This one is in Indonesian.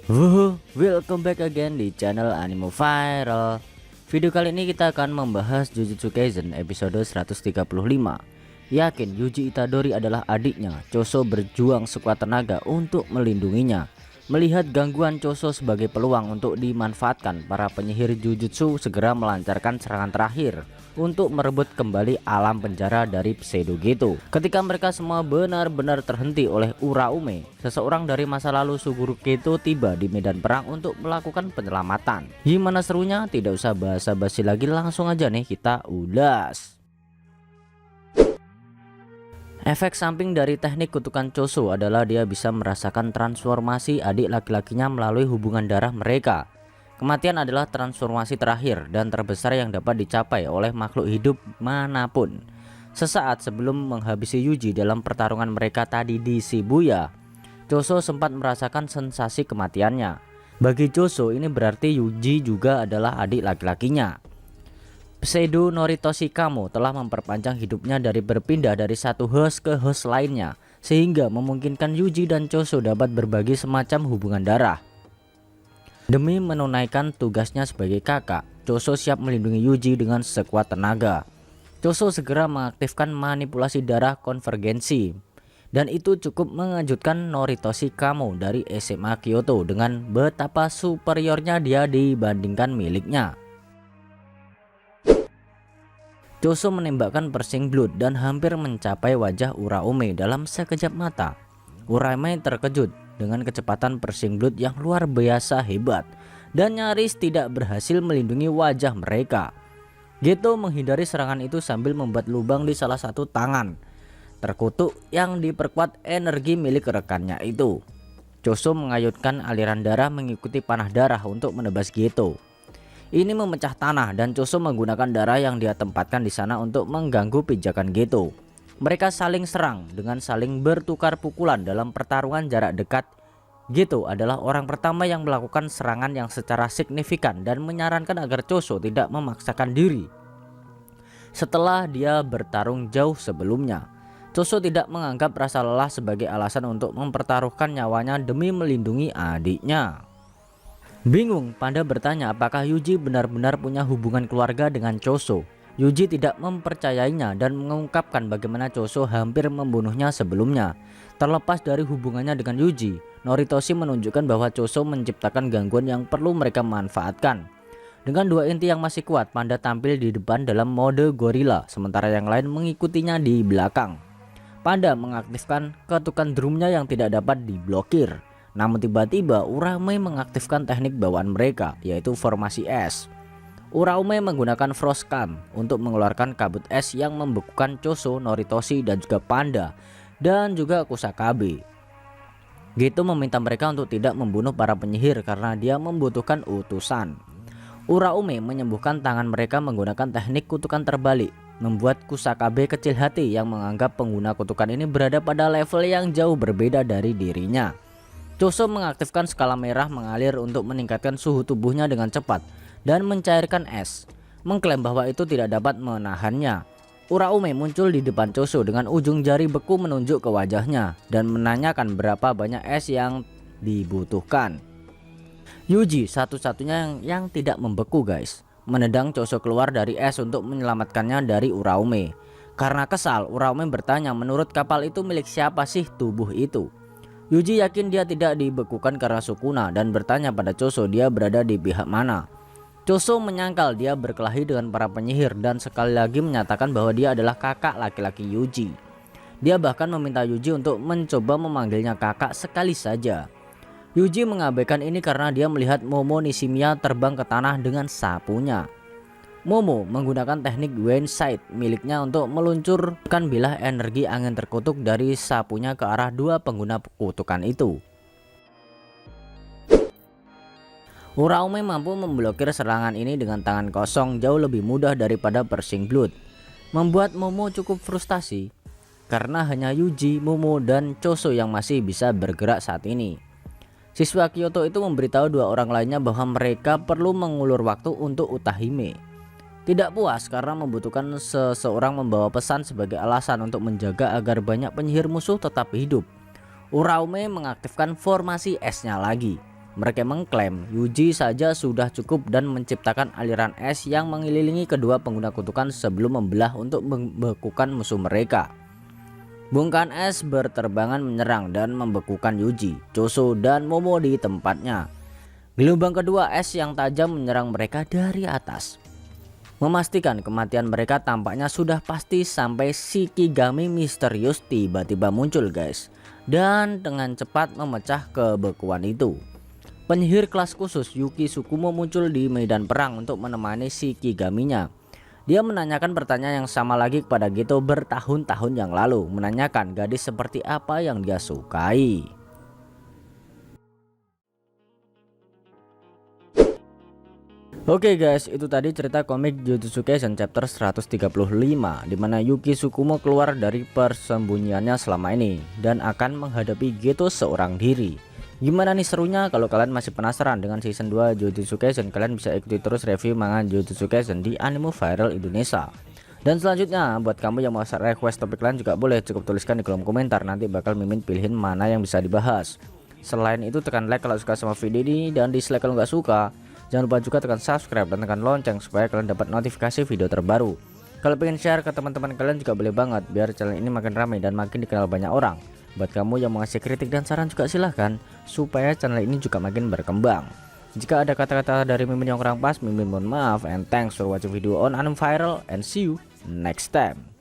Welcome back again di channel Anime Viral. Video kali ini kita akan membahas Jujutsu Kaisen episode 135. Yakin Yuji Itadori adalah adiknya, Choso berjuang sekuat tenaga untuk melindunginya. Melihat gangguan Choso sebagai peluang untuk dimanfaatkan, para penyihir Jujutsu segera melancarkan serangan terakhir untuk merebut kembali alam penjara dari Pseudo Geto. Ketika mereka semua benar-benar terhenti oleh Uraume, seseorang dari masa lalu Suguru Geto tiba di medan perang untuk melakukan penyelamatan. Gimana serunya? Tidak usah basa-basi lagi, langsung aja nih kita ulas. Efek samping dari teknik kutukan Choso adalah dia bisa merasakan transformasi adik laki-lakinya melalui hubungan darah mereka. Kematian adalah transformasi terakhir dan terbesar yang dapat dicapai oleh makhluk hidup manapun. Sesaat sebelum menghabisi Yuji dalam pertarungan mereka tadi di Shibuya, Choso sempat merasakan sensasi kematiannya. Bagi Choso ini berarti Yuji juga adalah adik laki-lakinya. Pseudo Noritoshi Kamo telah memperpanjang hidupnya dari berpindah dari satu host ke host lainnya, sehingga memungkinkan Yuji dan Choso dapat berbagi semacam hubungan darah. Demi menunaikan tugasnya sebagai kakak, Choso siap melindungi Yuji dengan sekuat tenaga. Choso segera mengaktifkan manipulasi darah konvergensi, dan itu cukup mengejutkan Noritoshi Kamo dari SMA Kyoto dengan betapa superiornya dia dibandingkan miliknya. Choso menembakkan Persing Blood dan hampir mencapai wajah Uraume dalam sekejap mata. Uraume terkejut dengan kecepatan Persing Blood yang luar biasa hebat dan nyaris tidak berhasil melindungi wajah mereka. Geto menghindari serangan itu sambil membuat lubang di salah satu tangan terkutuk yang diperkuat energi milik rekannya itu. Choso mengayunkan aliran darah mengikuti panah darah untuk menebas Geto. Ini memecah tanah dan Choso menggunakan darah yang dia tempatkan di sana untuk mengganggu pijakan Geto. Mereka saling serang dengan saling bertukar pukulan dalam pertarungan jarak dekat. Geto adalah orang pertama yang melakukan serangan yang secara signifikan dan menyarankan agar Choso tidak memaksakan diri. Setelah dia bertarung jauh sebelumnya, Choso tidak menganggap rasa lelah sebagai alasan untuk mempertaruhkan nyawanya demi melindungi adiknya. Bingung, Panda bertanya apakah Yuji benar-benar punya hubungan keluarga dengan Choso. Yuji tidak mempercayainya dan mengungkapkan bagaimana Choso hampir membunuhnya sebelumnya. Terlepas dari hubungannya dengan Yuji, Noritoshi menunjukkan bahwa Choso menciptakan gangguan yang perlu mereka manfaatkan. Dengan dua inti yang masih kuat, Panda tampil di depan dalam mode gorila, sementara yang lain mengikutinya di belakang. Panda mengaktifkan ketukan drumnya yang tidak dapat diblokir. Namun tiba-tiba Uraume mengaktifkan teknik bawaan mereka, yaitu formasi es. Uraume menggunakan Frost Clam untuk mengeluarkan kabut es yang membekukan Choso, Noritoshi dan juga Panda dan juga Kusakabe. Geto meminta mereka untuk tidak membunuh para penyihir karena dia membutuhkan utusan. Uraume menyembuhkan tangan mereka menggunakan teknik kutukan terbalik, membuat Kusakabe kecil hati yang menganggap pengguna kutukan ini berada pada level yang jauh berbeda dari dirinya. Choso mengaktifkan skala merah mengalir untuk meningkatkan suhu tubuhnya dengan cepat dan mencairkan es, mengklaim bahwa itu tidak dapat menahannya. Uraume muncul di depan Choso dengan ujung jari beku menunjuk ke wajahnya dan menanyakan berapa banyak es yang dibutuhkan. Yuji satu-satunya yang tidak membeku guys, menendang Choso keluar dari es untuk menyelamatkannya dari Uraume. Karena kesal, Uraume bertanya menurut kapal itu milik siapa sih tubuh itu. Yuji yakin dia tidak dibekukan karena Sukuna dan bertanya pada Choso dia berada di pihak mana. Choso menyangkal dia berkelahi dengan para penyihir dan sekali lagi menyatakan bahwa dia adalah kakak laki-laki Yuji. Dia bahkan meminta Yuji untuk mencoba memanggilnya kakak sekali saja. Yuji mengabaikan ini karena dia melihat Momo Nishimiya terbang ke tanah dengan sapunya. Momo menggunakan teknik wind sight miliknya untuk meluncurkan bilah energi angin terkutuk dari sapunya ke arah dua pengguna kutukan itu. Uraume mampu memblokir serangan ini dengan tangan kosong jauh lebih mudah daripada Persing Blood, membuat Momo cukup frustasi karena hanya Yuji, Momo, dan Choso yang masih bisa bergerak saat ini. Siswa Kyoto itu memberitahu dua orang lainnya bahwa mereka perlu mengulur waktu untuk Utahime. Tidak puas karena membutuhkan seseorang membawa pesan sebagai alasan untuk menjaga agar banyak penyihir musuh tetap hidup, Uraume mengaktifkan formasi esnya lagi. Mereka mengklaim Yuji saja sudah cukup dan menciptakan aliran es yang mengelilingi kedua pengguna kutukan sebelum membelah untuk membekukan musuh mereka. Bongkahan es berterbangan menyerang dan membekukan Yuji, Choso, dan Momo di tempatnya. Gelombang kedua es yang tajam menyerang mereka dari atas. Memastikan kematian mereka tampaknya sudah pasti sampai Shikigami misterius tiba-tiba muncul guys, dan dengan cepat memecah kebekuan itu. Penyihir kelas khusus Yuki Tsukumo muncul di medan perang untuk menemani Shikigaminya. Dia menanyakan pertanyaan yang sama lagi kepada Geto bertahun-tahun yang lalu, menanyakan gadis seperti apa yang dia sukai. Oke guys, itu tadi cerita komik Jujutsu Kaisen chapter 135 dimana Yuki Tsukumo keluar dari persembunyiannya selama ini dan akan menghadapi Geto seorang diri. Gimana nih serunya? Kalau kalian masih penasaran dengan season 2 Jujutsu Kaisen, kalian bisa ikuti terus review manga Jujutsu Kaisen di Anime Viral Indonesia. Dan selanjutnya buat kamu yang mau request topik lain juga boleh, cukup tuliskan di kolom komentar, nanti bakal Mimin pilihin mana yang bisa dibahas. Selain itu tekan like kalau suka sama video ini dan dislike kalau nggak suka. Jangan lupa juga tekan subscribe dan tekan lonceng supaya kalian dapat notifikasi video terbaru. Kalau pengen share ke teman-teman kalian juga boleh banget, biar channel ini makin ramai dan makin dikenal banyak orang. Buat kamu yang mau ngasih kritik dan saran juga silahkan, supaya channel ini juga makin berkembang. Jika ada kata-kata dari Mimin yang kurang pas, Mimin mohon maaf, and thanks for watching video on Anime Viral, and see you next time.